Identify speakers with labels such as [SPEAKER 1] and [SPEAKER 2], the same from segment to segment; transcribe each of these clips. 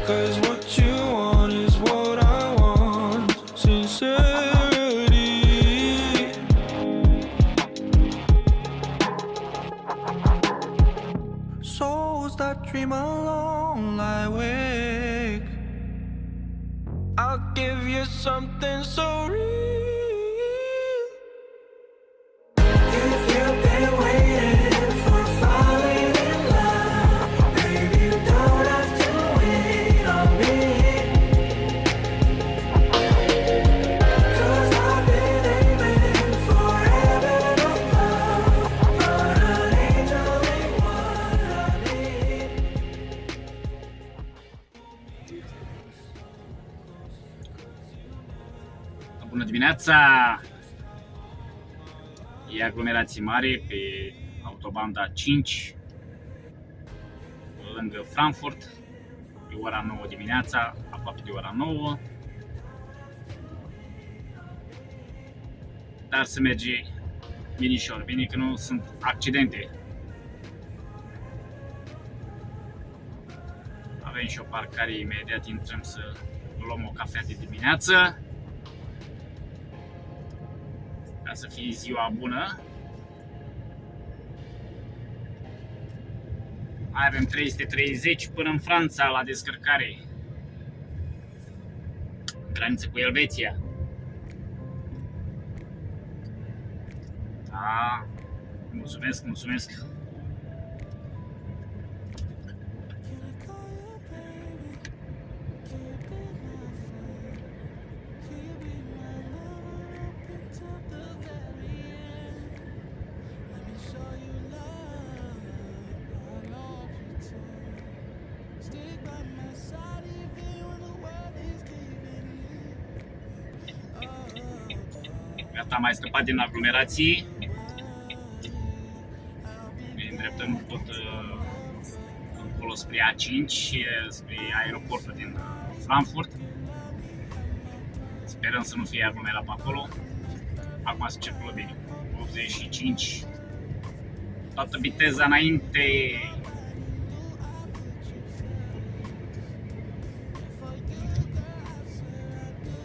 [SPEAKER 1] 'Cause what you want is what I want. Sincerity. Souls that dream alone lie awake. I'll give you something so real. If you've been waiting for falling in love, baby, you don't have to wait on me. 'Cause I've been aiming for heaven above, but an angel ain't what I need.
[SPEAKER 2] Bună dimineața! E aglomerație mare pe autobanda 5 lângă Frankfurt. E ora 9 dimineața, aproape de ora 9. Dar se merge binișor, bine că nu sunt accidente. Avem și o parcare, imediat intrăm să luăm o cafea de dimineață. Ca să fie ziua bună. Mai avem 330 până în Franța la descărcare. Graniță cu Elveția. Da, mulțumesc, mulțumesc. Gata, am mai scăpat din aglomerații. Ne îndreptăm tot încolo spre A5, spre aeroportul din Frankfurt. Sperăm să nu fie aglomerat pe acolo. Acum se circulă bine. 85. Toată viteza înainte.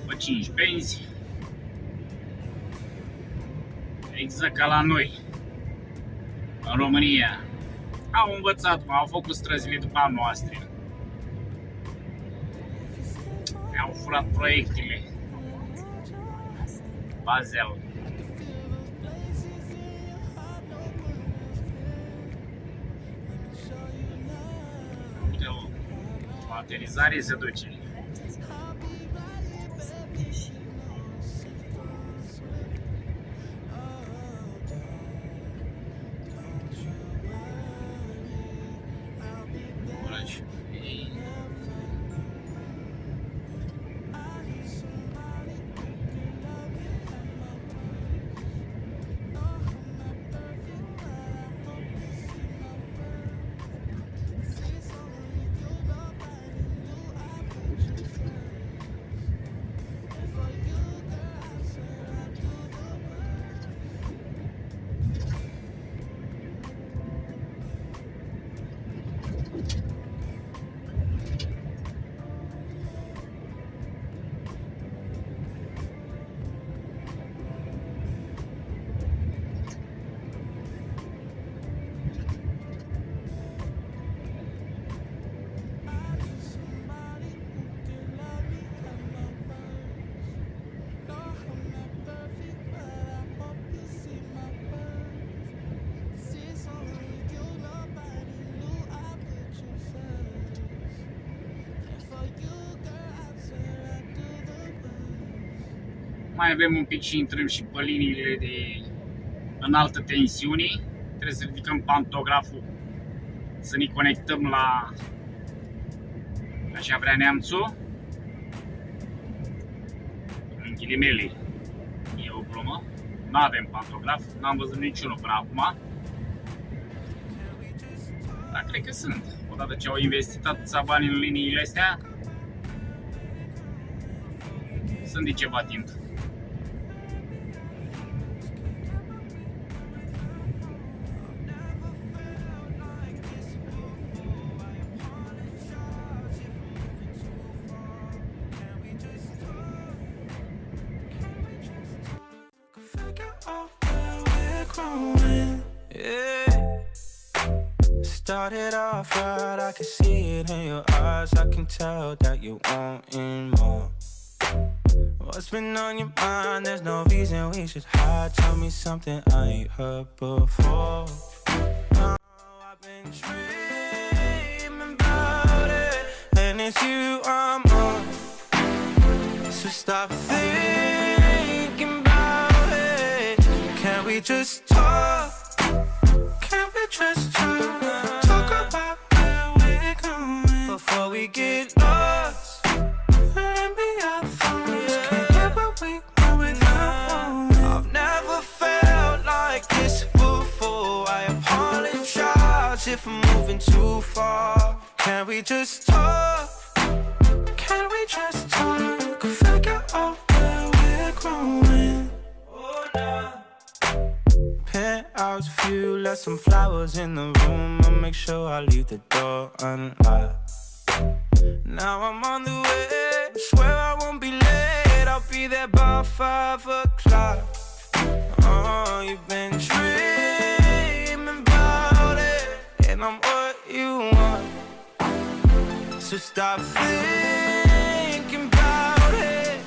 [SPEAKER 2] Pe 5 benzi. Exact ca la noi, în România. Au învățat, au făcut strazile după a noastră. Ne-au furat proiectele. Bazel. Uite-o, o aterizare se duce. Mai avem un pic și intrăm și pe liniile de înaltă tensiune. Trebuie să ridicăm pantograful, să ne conectăm la așa vrea neamțul. În ghilimele, e o glumă. Nu avem pantograf, n-am văzut niciunul până acum. Dar cred că sunt. Odată ce au investit atâția bani în liniile astea, sunt de ceva timp.
[SPEAKER 1] started off right, I can see it in your eyes. I can tell that you wanting more. What's been on your mind? There's no reason we should hide. Tell me something I ain't heard before. Oh, I've been dreaming about it, and it's you I'm on. So stop thinking about it. Can we just talk? Can we just talk about where we're going before we get lost? Let me our thoughts. Can't get what we want without one. I've never felt like this before. I apologize if I'm moving too far. Can we just talk? Can we just talk? Figure out where we're growing. Oh, nah. Penthouse view, left some flowers in the room. I'll make sure I leave the door unlocked. Now I'm on the way, swear I won't be late. I'll be there by 5 o'clock. Oh, you've been dreaming about it, and I'm what you want. So stop thinking about it.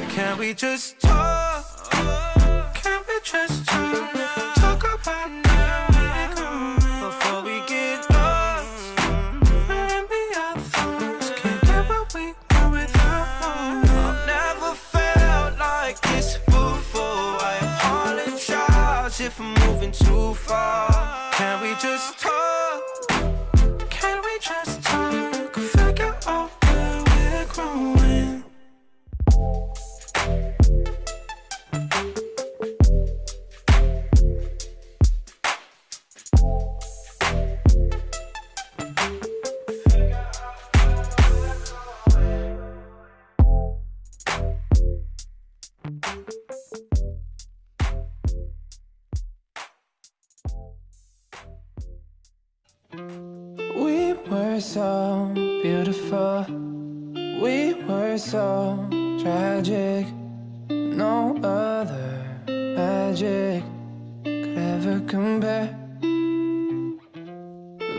[SPEAKER 1] Can we just talk? Can we just talk? Talk about now we're going before we get lost. Let me our thoughts. Can't get what we want without one. I've never felt like this before. I apologize if I'm moving too far. Can we just talk? Can we just talk? Figure out where we're growing. We were so beautiful, we were so tragic. No other magic could ever compare.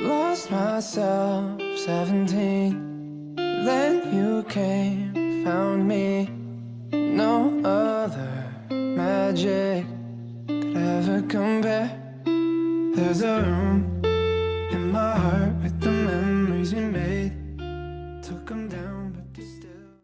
[SPEAKER 1] Lost myself 17, then you came, found me. No other magic could ever compare. There's a room in my